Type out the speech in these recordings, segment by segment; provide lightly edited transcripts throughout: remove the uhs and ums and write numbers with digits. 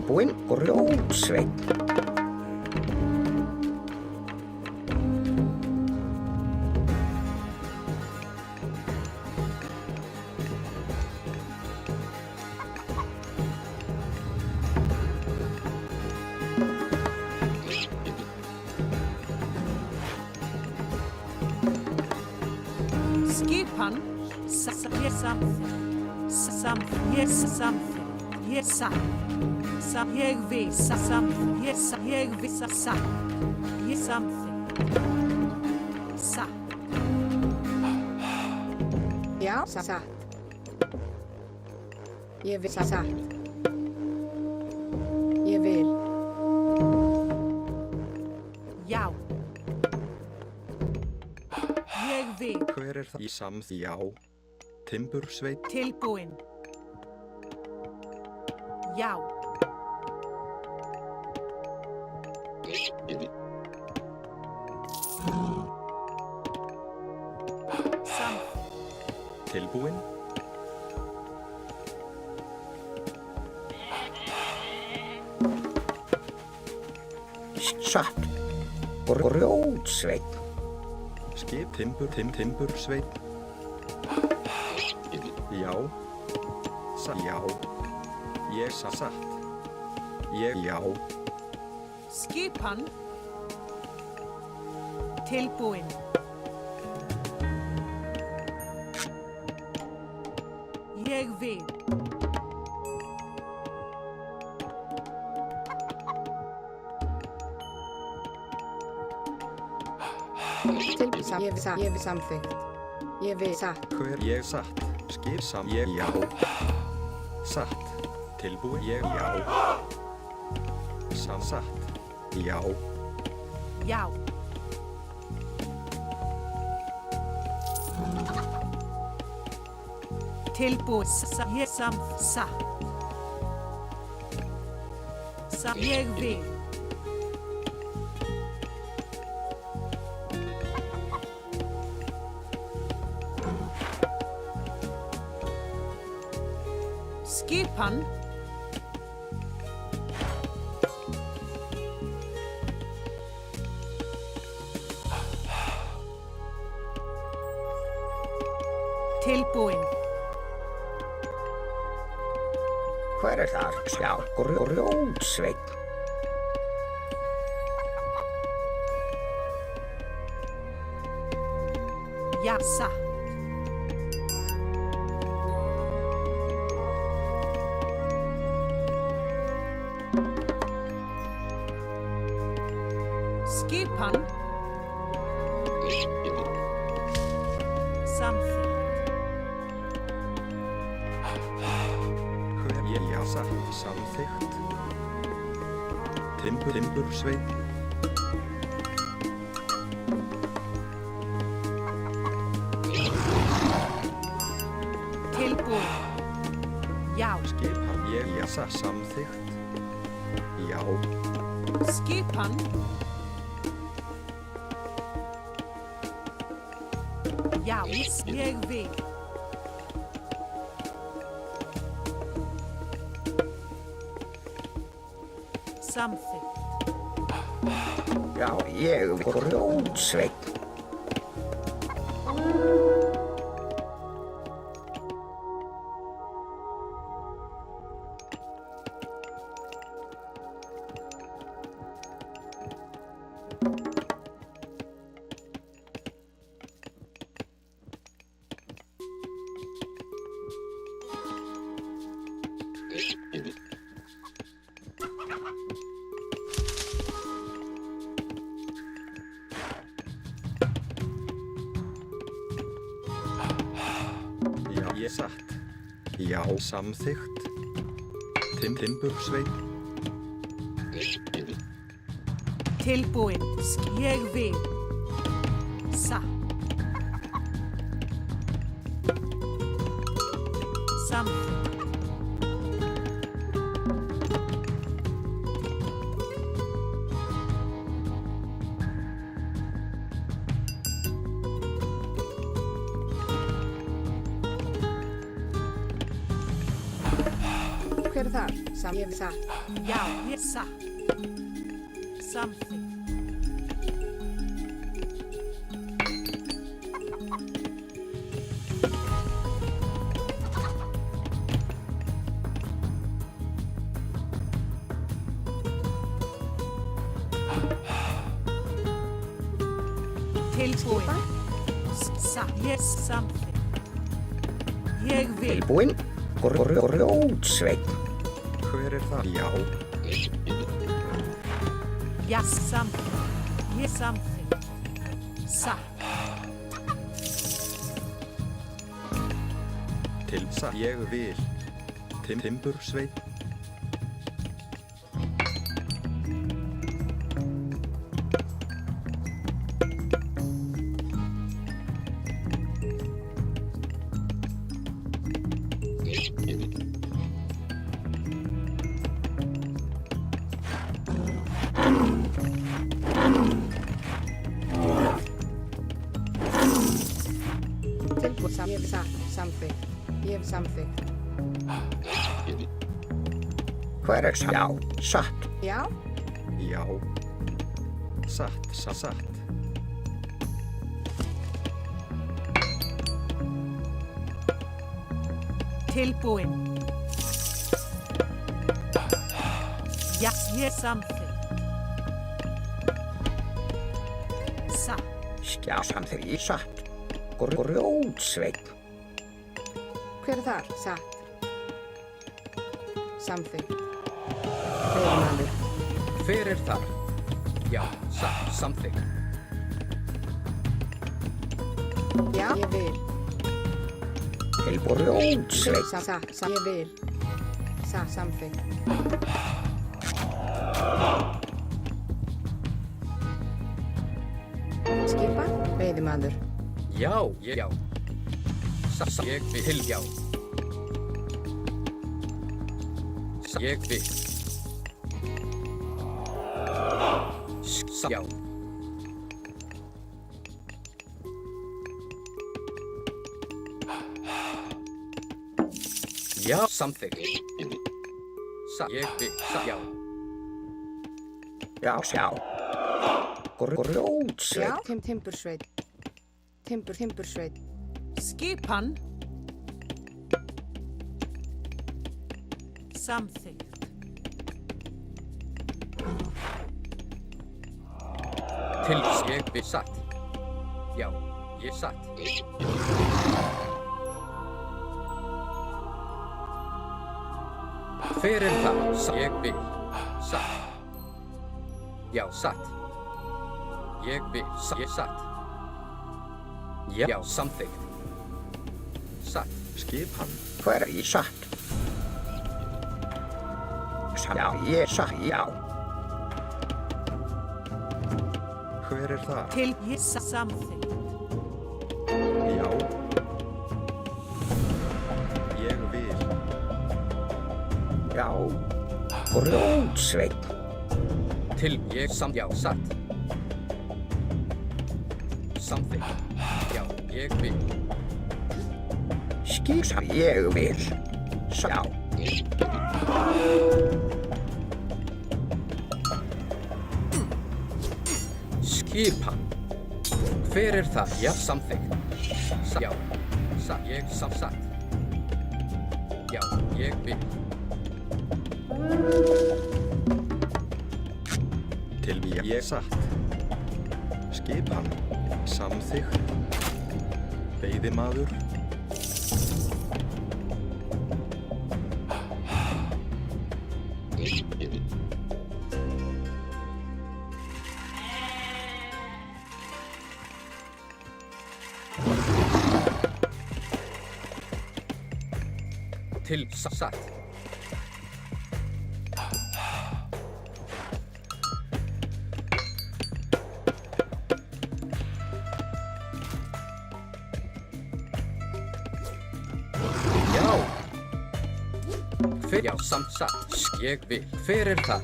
Tilbúinn og Ljótsveinn. Skipan, ég vil, Já, satt. Ég vil, satt. Ég vil. Já. Ég vil. Hver það? Í já. Timbursveit. Tilbúinn. Já. Tilbúinn. Satt og Ljótsveinn. Skip, timbursveit. Já. Já. Ég satt. Ég já. Skipan. Tilbúinn. Ég vil. Ég vil samþykkt. Ég vil satt. Hver ég satt. Skip ég já. Satt. Tilbúinn. Ég já. Satt. Já. Já. Tilbúinn. Ég satt. Ég vil. Skipan. Tilbúinn. Hver þar? Já, og Ljótsveinn. Já, satt. Skipan. Samþykkt. Hver ég já satt. Samþykkt. Timbursveit. Tilbúinn. Já. Skipan ég já satt. Samþykkt. Já. Skipan. Já, ég vil. Samþykkt. Já, ég og Ljótsveinn. Ég satt. Já, samþykkt. Timbursveit. Tilbúinn. Ég vil. Satt. Samþykkt. Hver þar? Ég vil satt. Já, ég satt. Samþykkt. Tilbúin. Satt. Ég samþykkt. Ég vil. Tilbúinn. Grjótsveinn. Hver er það? Já. Já, samþykkt. Ég samþykkt. Satt. Til satt. Ég vil. Timbursveinn. Tilbúin. Ég vil satt. Samþykkt. Ég vil samþykkt. Hver er satt? Já, satt. Já. Já. Satt. Tilbúin. Já, ég samþykkt. Satt. Já, samþykkt. Satt. Grjótsveinn. Hver er þar? Satt. Samþykkt. Veiðimaður. Hver er þar? Já, satt, samþykkt. Já. Ég vil. Grjótsveinn. Satt. Ég vil. Satt. Samþykkt. Skipa. Veiðimaður. Já. Satt, ég vil. Til, já. Satt, ég vil. Satt, já. Já, samþykkt. Satt, ég vil. Satt, já. Já. Grjótsveinn. Já. Timbursveit. Timbursveit. Skipan. Samþykkt. Til, ég vil. Satt. Já, ég satt. Hver er það? Ég vil. Satt. Já, satt. Ég vil. Ég satt. Já, samþykkt. Satt. Skipan. Hver er í satt? Já, ég satt. Já. Hver er það? Til, ég samþykkt. Já. Ég vil. Já. Grjótsveinn. Til, ég já, satt. Samþykkt. Já, ég vil. Skipa. Ég vil. Já. Skipan. Hver er það? Já, samþykkt. Já, satt. Ég satt. Já, ég vil. Til ég satt. Skipan. Samþykkt. Veiðimaður. Til, satt. Hver, já, satt. Ég vil. Hver er það?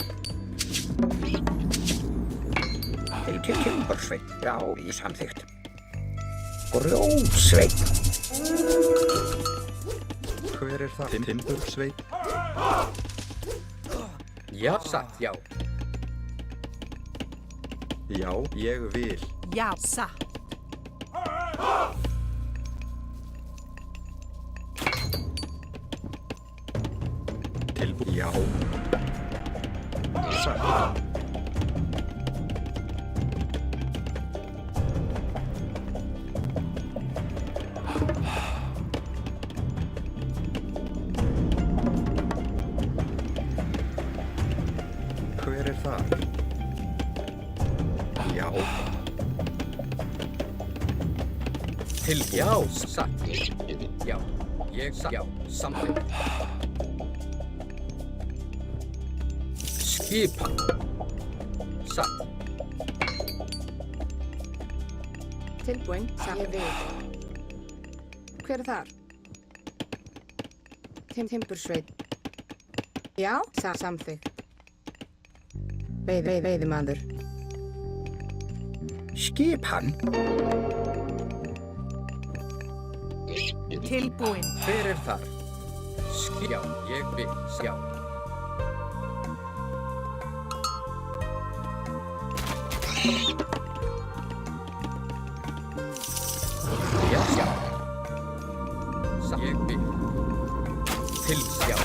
Til Timbursveinn. Já, ég samþykkt. Grjótsveinn. Hver er það? Timbursveinn. Já, satt, já. Já, ég vil. Já, satt. Tilbúið. Já. Satt. Hver er það? Já. Tilbúið. Já, satt. Já, ég satt, já. Samþykkt. Skipan. Satt. Tilbúin. Ég vil. Hver er þar? Timbursveit. Já, samþykkt. Veiðimaður. Skipan. Tilbúin. Hver er þar? Já, ég vil, já. Já, já. Ég vil. Til, já.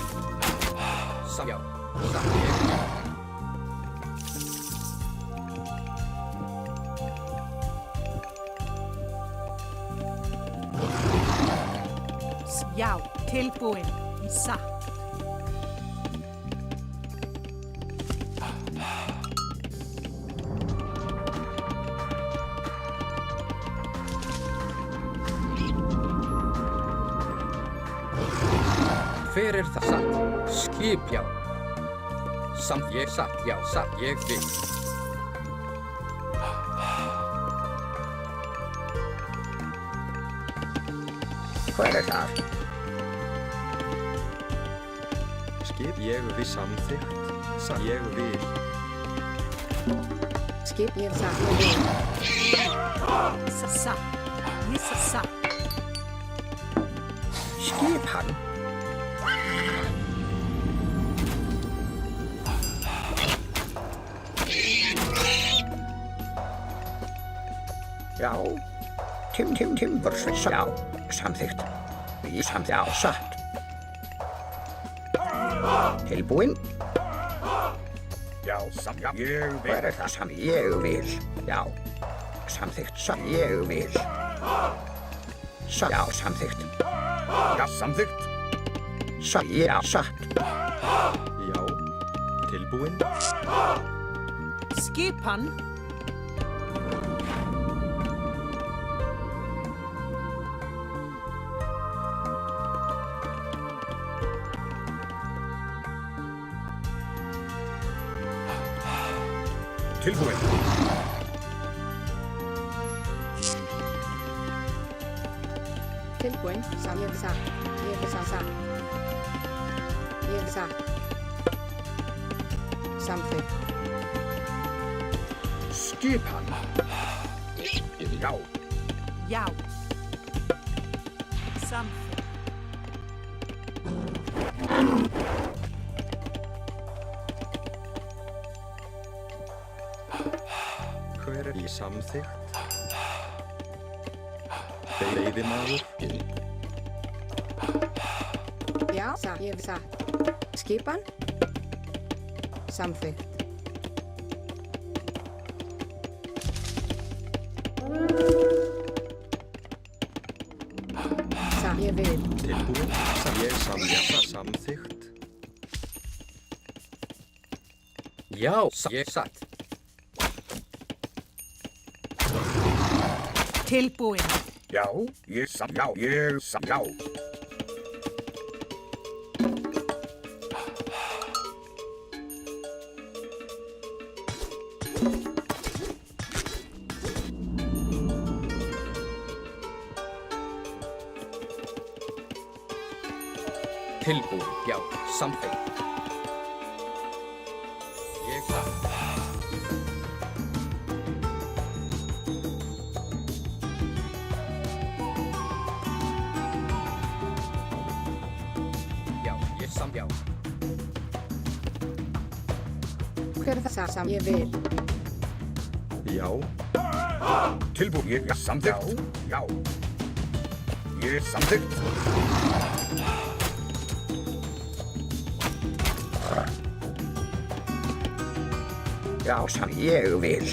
Já, ég vil. Já, tilbúin. Satt. Hver er það? Satt. Skip, já. Samt ég satt, já, satt, ég vil. Hver er það? Skip, ég vil. Samþykkt. Satt. Ég vil. Skip, ég satt. Ég vil. Satt. Ég satt. Skipan. Já. Timbursveit. Já, samþykkt. Já, satt. Tilbúin. Já, ég vil. Hver er það? Ég vil. Já, samþykkt. Ég vil. Já, samþykkt. Já, samþykkt. Já, satt. Já. Tilbúin. Skipan. Tilbúin. Tilbúin. Ég satt. Ég satt. Ég satt. Samþykkt. Skipan. Já. Já. Samþykkt. Hver er í samþykkt? Veiðimaður. Já, satt. Ég satt. Skipan. Samþykkt. Satt. Ég vil. Tilbúin. Ég samþykkt. Já, ég satt. Tilbúin. Já, ég satt. Já, ég satt. Já. Tilbúin, já, samþykkt. Ég satt. Já, ég já. fyrir það sem ég vil. Já. Tilbúin. Ég samþykkt. Já. Ég samþykkt. Já, sem ég vil.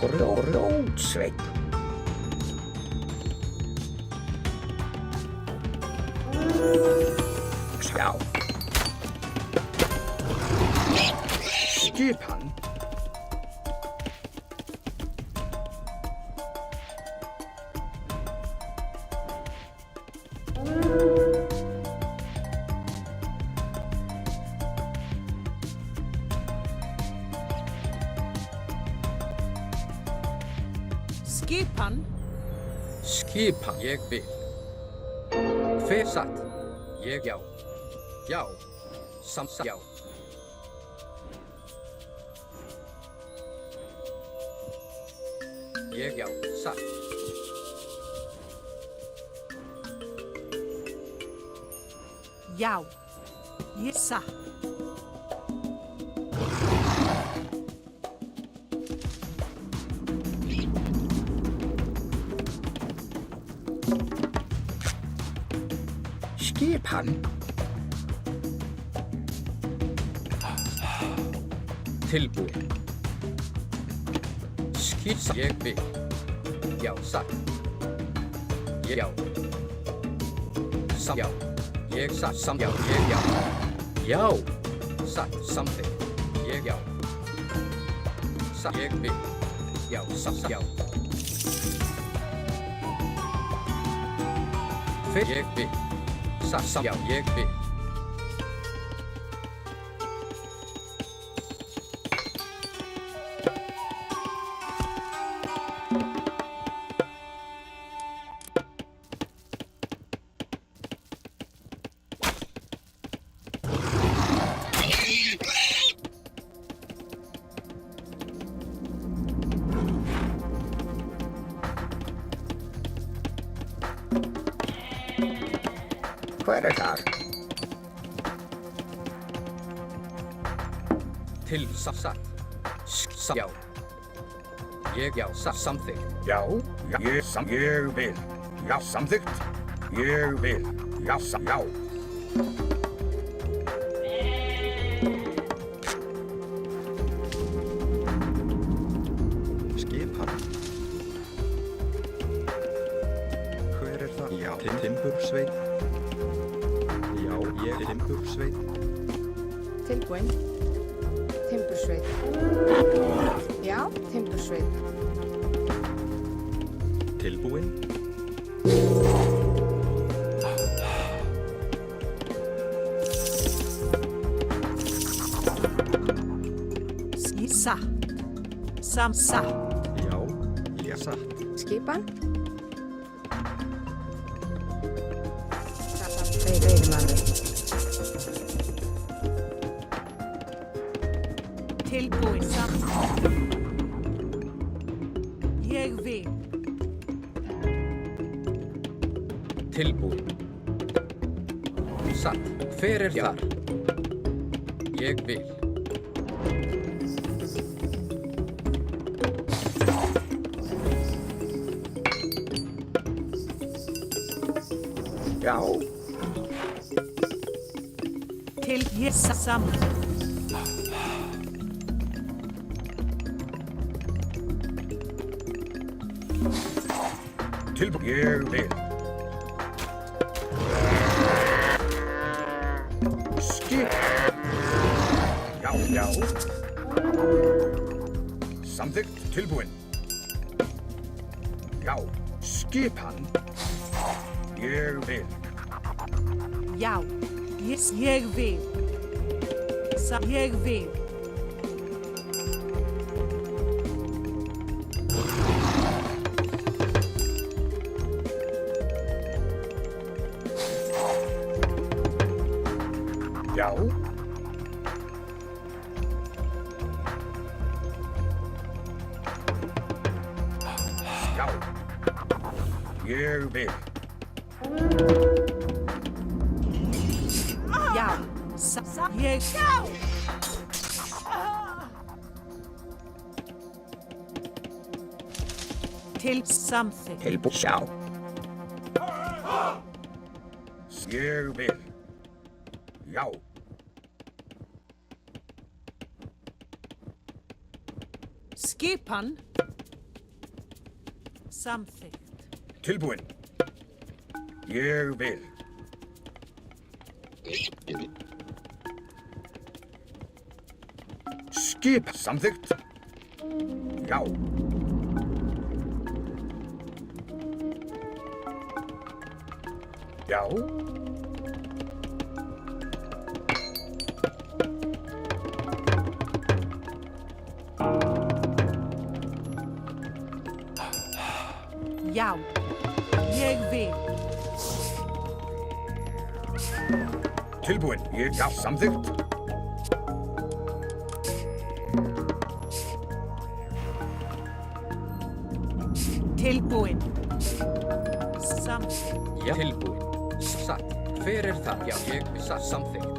Grjótsveinn. Já. Skipan. Skipan. Skipan. Ég vil. Hver satt? Ég já. Já. Samsa já. Ég já. Satt. Já. Ég satt. Skipan. Tilbúin. Skissa. Ég vil. Já. Satt. Ég já. Sam já. Ég satt. Sam já. Ég já. Já. Satt. Samþykkt. Ég já. Satt. Ég vil. Já. Satt. Já. Hver ég vil. Satt. Sam já. Ég vil. Hver þar? Til satt. Já. Ég já. Satt. Samþykkt. Já. Ég vil. Já, samþykkt. Ég vil. Já, já. Skipan. Hver það? Já. Timbursveinn. Já, ég timbursveinn. Tilbúin. Timbursveit. Já, timbursveit. Tilbúin. Ég satt. Sam satt. Já, ég satt. Skipan. Veiðimaður. Tilbúin. Sam. Ég vil. Tilbúin. Satt. Hver þar? Ég vil. Já. Til ég satt. Sam. Tilbúin. Ég vil. Já. Samþykkt. Tilbúin. Já. Skipan. Ég vil. Já. Ég vil. Sam. Ég vil. Já. Já. Ég vil. Já. Sam. Ég. Til samþykkt. Tilbúið. Já. Ég vil. Já. Skipan. Samþykkt. Tilbúinn. Ég vil. Skip samþykkt. Já. Já. Já. Ég vil. Tilbúinn. Já, samþykkt. Tilbúinn. Samþykkt. Já. Tilbúinn. Satt. Hver er það? Já, ég satt samþykkt.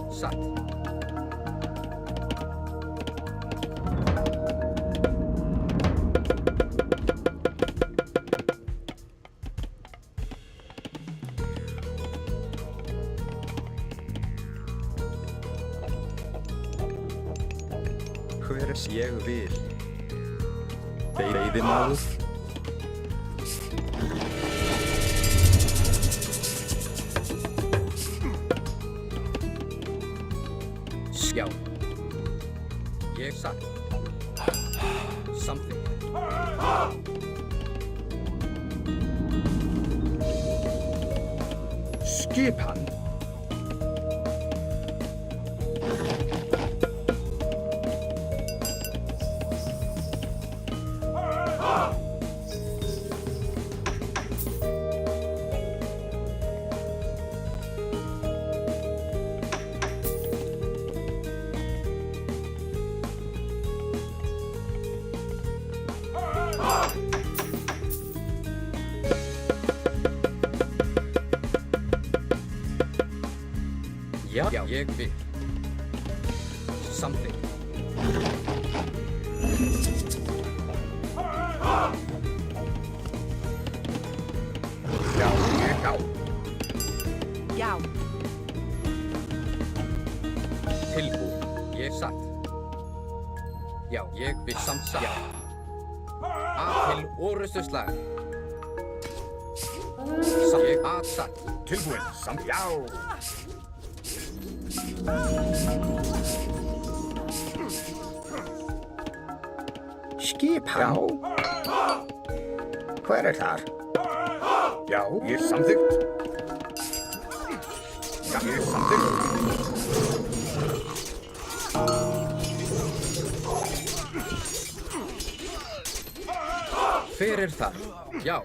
Satt. Hvers ég vil. Veiðimaður. Já. Ég satt. Samþykkt. Skipan. Já, ég vil. Samþykkt. Já, já. Já. Tilbúinn. Ég satt. Já, ég vil samsatt. Já. Til orustuslag. Ég satt. Tilbúinn. Já. Skipan. Já. Hver er þar? Já, ég samþykkt. Já, ég samþykkt. Hver er það? Já.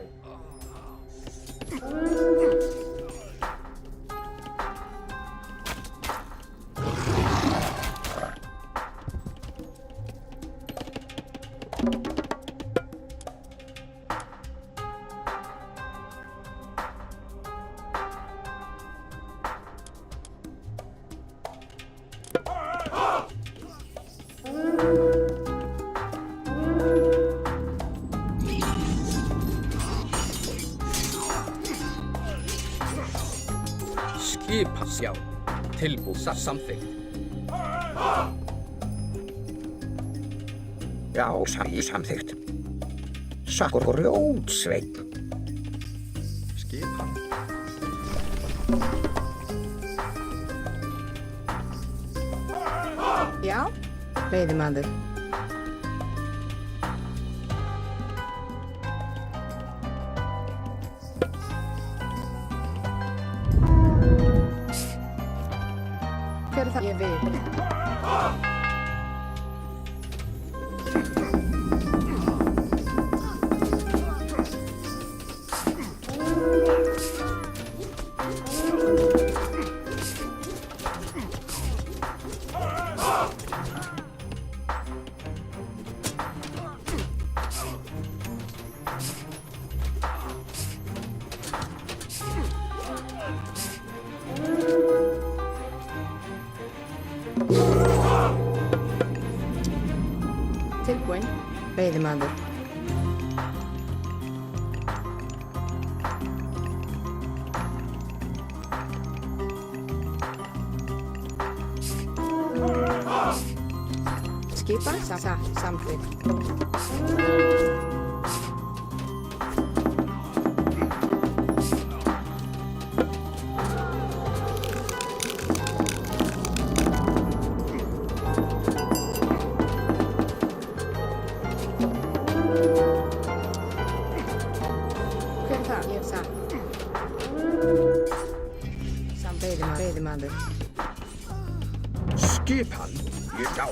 Skipan. Já. Tilbúinn. Samþykkt. Já, samþykkt. Sakkur grjótsveinn. Skipan. Já. Veiðimaður. Hver er það? Ég vil. Tilbúin. Veiðimaður. Skipan samþykkt. Hver er það? Ég er satt. Veiðimaður. Skipan. Já.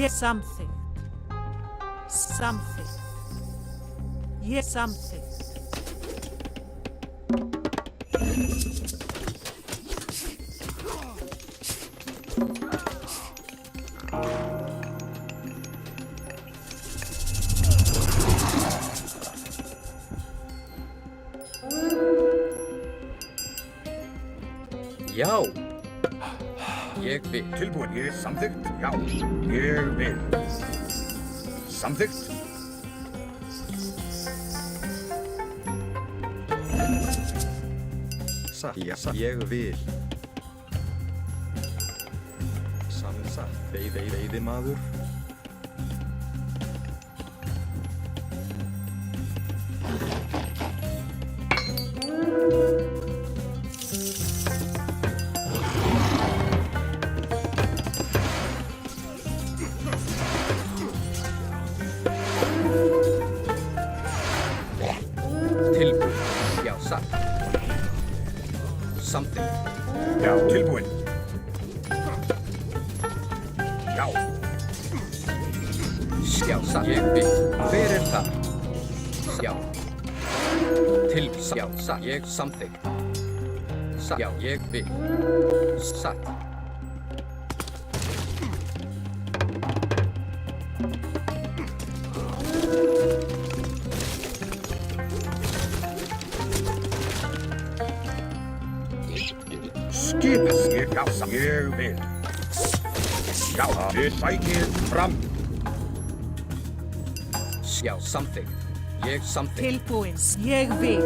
Ég samþykkt. Samþykkt. Ég samþykkt. Já. Ég vil. Tilbúin. Ég samþykkt. Já. Ég vil. Samþykkt. Satt. Ég vil. Samsatt. Veiðimaður. Tilbúin. Já, satt. Samþykkt. Já. Tilbúin. Já. Já, satt. Ég vil. Hver er það? Já. Já, satt. Ég samþykkt. Satt. Já, ég vil. Satt. Skipan. Ég vil. Já. Þið sækið fram. Já, samþykkt. Ég samþykkt. Tilbúin. Ég vil.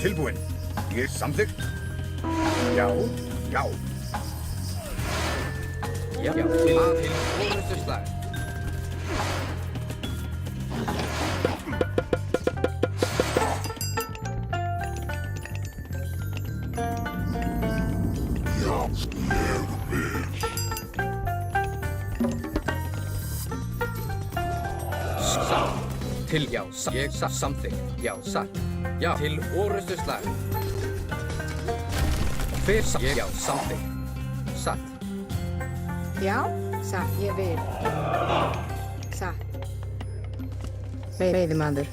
Tilbúin. Ég samþykkt. Já. Já. Já, til orrustuslag. Satt. Til, já, satt. Ég satt samþykkt. Já, satt. Já, til orrustuslag. Hver satt? Já, samþykkt. Satt. Já, satt. Ég vil. Satt. Veiðimaður.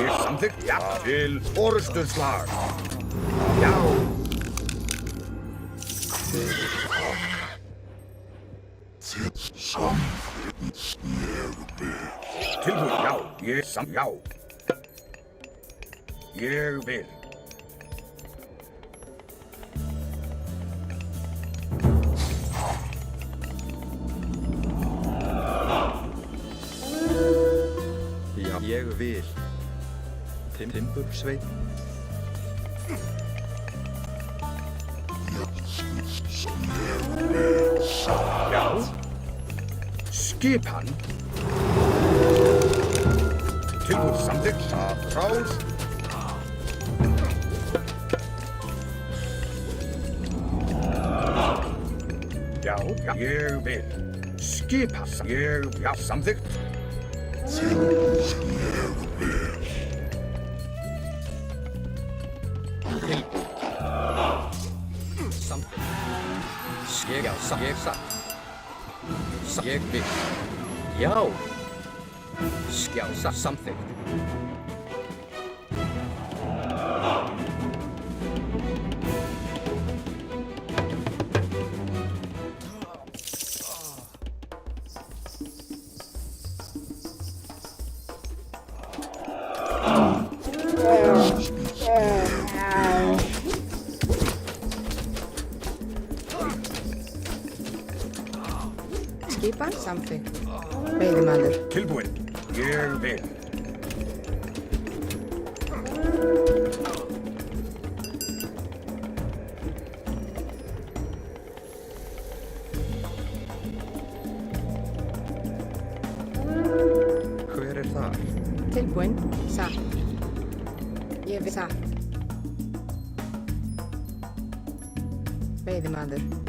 Ég samþykkt. Já. Til orrustuslag. Já. Tilbúin. Já. Já. Ég vil. Já, ég vil. Timbursveinn. Já. Skipan. Tilbúin. Samþykkt. Ráð. Já. Ég vil. Skipan. Já. Samþykkt. Tilbúið. Samþykkt. Ég satt. Ég vil. Já. Samþykkt. Skipan samþykkt. Veiðimaður. Tilbúin. Ég vil. Hver er það? Tilbúin. Satt. Ég vil satt. Veiðimaður.